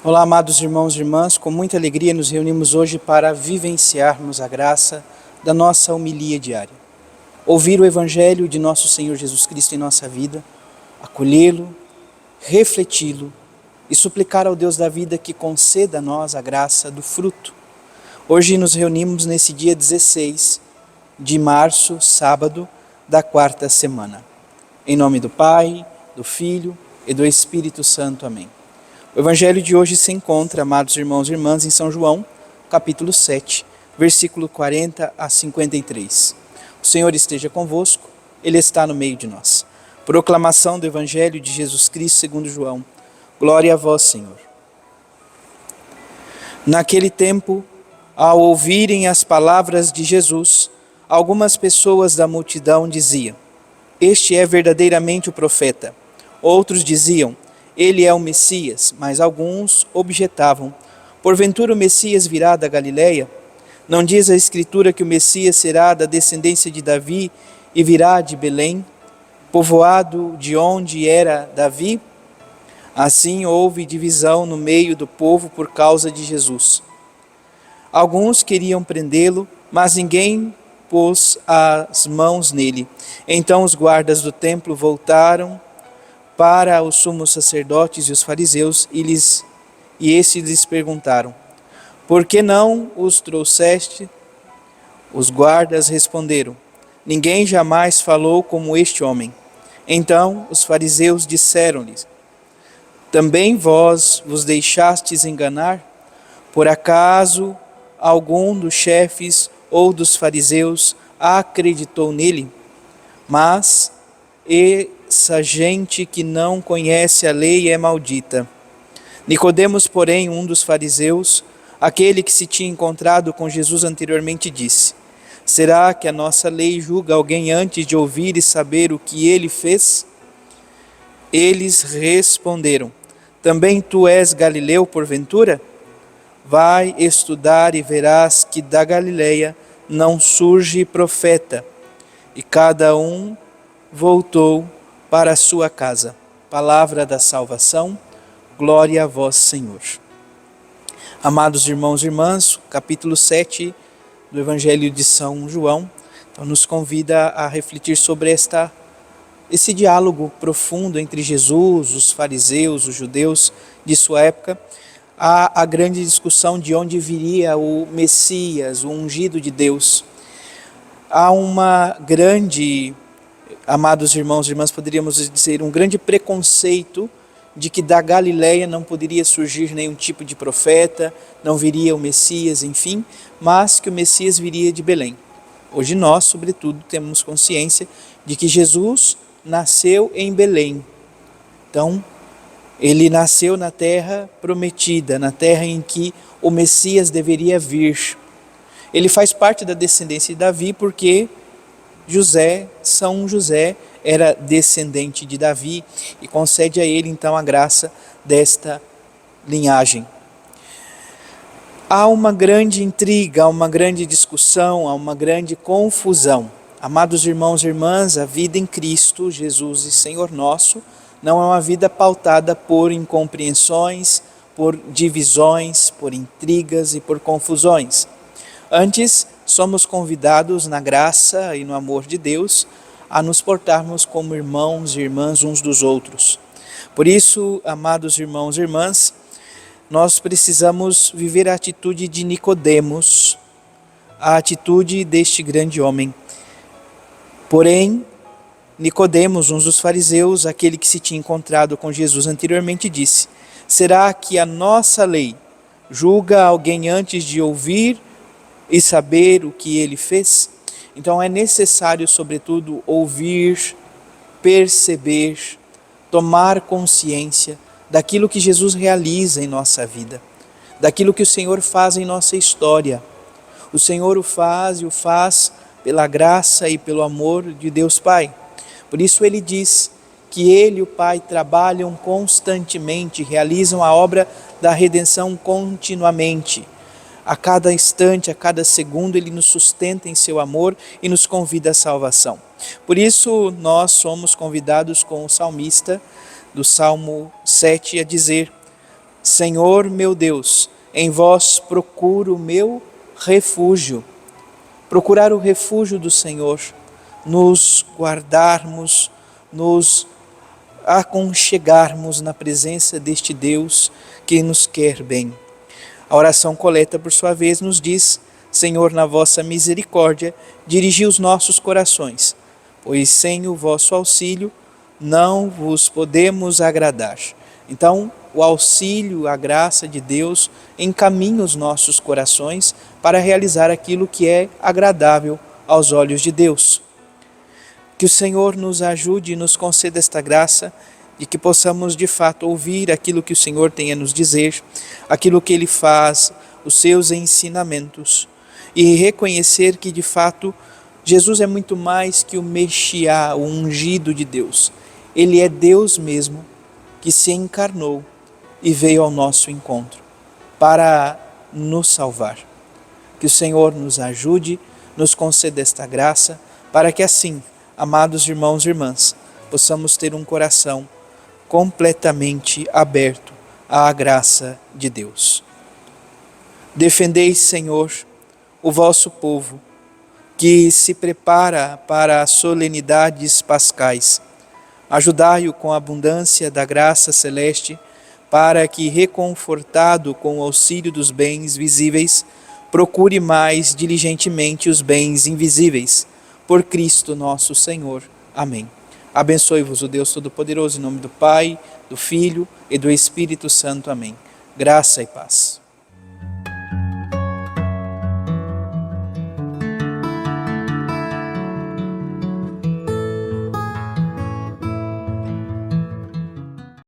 Olá, amados irmãos e irmãs, com muita alegria nos reunimos hoje para vivenciarmos a graça da nossa homilia diária. Ouvir o Evangelho de nosso Senhor Jesus Cristo em nossa vida, acolhê-lo, refleti-lo e suplicar ao Deus da vida que conceda a nós a graça do fruto. Hoje nos reunimos nesse dia 16 de março, sábado da quarta semana. Em nome do Pai, do Filho e do Espírito Santo. Amém. O Evangelho de hoje se encontra, amados irmãos e irmãs, em São João, capítulo 7, versículo 40 a 53. O Senhor esteja convosco, Ele está no meio de nós. Proclamação do Evangelho de Jesus Cristo segundo João. Glória a vós, Senhor. Naquele tempo, ao ouvirem as palavras de Jesus, algumas pessoas da multidão diziam: "Este é verdadeiramente o profeta." Outros diziam: "Ele é o Messias." Mas alguns objetavam: "Porventura o Messias virá da Galileia? Não diz a Escritura que o Messias será da descendência de Davi e virá de Belém, povoado de onde era Davi?" Assim houve divisão no meio do povo por causa de Jesus. Alguns queriam prendê-lo, mas ninguém pôs as mãos nele. Então os guardas do templo voltaram para os sumos sacerdotes e os fariseus e estes lhes perguntaram: "Por que não os trouxeste?" Os guardas responderam: "Ninguém jamais falou como este homem." Então os fariseus disseram-lhes: "Também vós vos deixastes enganar? Por acaso algum dos chefes ou dos fariseus acreditou nele? Mas essa gente que não conhece a lei é maldita." Nicodemos, porém, um dos fariseus, aquele que se tinha encontrado com Jesus anteriormente, disse: "Será que a nossa lei julga alguém antes de ouvir e saber o que ele fez?" Eles responderam: "Também tu és galileu, porventura? Vai estudar e verás que da Galileia não surge profeta." E cada um voltou para a sua casa. Palavra da salvação, glória a vós, Senhor. Amados irmãos e irmãs, capítulo 7 do Evangelho de São João então, nos convida a refletir sobre esse diálogo profundo entre Jesus, os fariseus, os judeus de sua época, a grande discussão de onde viria o Messias, o ungido de Deus. Há uma grande, amados irmãos e irmãs, poderíamos dizer, um grande preconceito de que da Galileia não poderia surgir nenhum tipo de profeta, não viria o Messias, enfim, mas que o Messias viria de Belém. Hoje nós, sobretudo, temos consciência de que Jesus nasceu em Belém. Então, ele nasceu na terra prometida, na terra em que o Messias deveria vir. Ele faz parte da descendência de Davi porque São José, era descendente de Davi e concede a ele então a graça desta linhagem. Há uma grande intriga, há uma grande discussão, há uma grande confusão. Amados irmãos e irmãs, a vida em Cristo, Jesus e Senhor nosso, não é uma vida pautada por incompreensões, por divisões, por intrigas e por confusões. Antes, somos convidados na graça e no amor de Deus a nos portarmos como irmãos e irmãs uns dos outros. Por isso, amados irmãos e irmãs, nós precisamos viver a atitude de Nicodemos, a atitude deste grande homem. Porém, Nicodemos, um dos fariseus, aquele que se tinha encontrado com Jesus anteriormente, disse: "Será que a nossa lei julga alguém antes de ouvir e saber o que ele fez?" Então é necessário, sobretudo, ouvir, perceber, tomar consciência daquilo que Jesus realiza em nossa vida, daquilo que o Senhor faz em nossa história. O Senhor o faz pela graça e pelo amor de Deus Pai. Por isso ele diz que ele e o Pai trabalham constantemente, realizam a obra da redenção continuamente. A cada instante, a cada segundo, Ele nos sustenta em seu amor e nos convida à salvação. Por isso, nós somos convidados com o salmista do Salmo 7 a dizer: Senhor meu Deus, em vós procuro o meu refúgio. Procurar o refúgio do Senhor, nos guardarmos, nos aconchegarmos na presença deste Deus que nos quer bem. A oração coleta, por sua vez, nos diz: Senhor, na vossa misericórdia, dirigi os nossos corações, pois sem o vosso auxílio não vos podemos agradar. Então, o auxílio, a graça de Deus encaminha os nossos corações para realizar aquilo que é agradável aos olhos de Deus. Que o Senhor nos ajude e nos conceda esta graça de que possamos de fato ouvir aquilo que o Senhor tem a nos dizer, aquilo que Ele faz, os seus ensinamentos, e reconhecer que de fato Jesus é muito mais que o Mexiá, o ungido de Deus. Ele é Deus mesmo que se encarnou e veio ao nosso encontro para nos salvar. Que o Senhor nos ajude, nos conceda esta graça, para que assim, amados irmãos e irmãs, possamos ter um coração completamente aberto à graça de Deus. Defendei, Senhor, o vosso povo, que se prepara para as solenidades pascais. Ajudai-o com a abundância da graça celeste, para que, reconfortado com o auxílio dos bens visíveis, procure mais diligentemente os bens invisíveis. Por Cristo nosso Senhor. Amém. Abençoe-vos o Deus Todo-Poderoso, em nome do Pai, do Filho e do Espírito Santo. Amém. Graça e paz.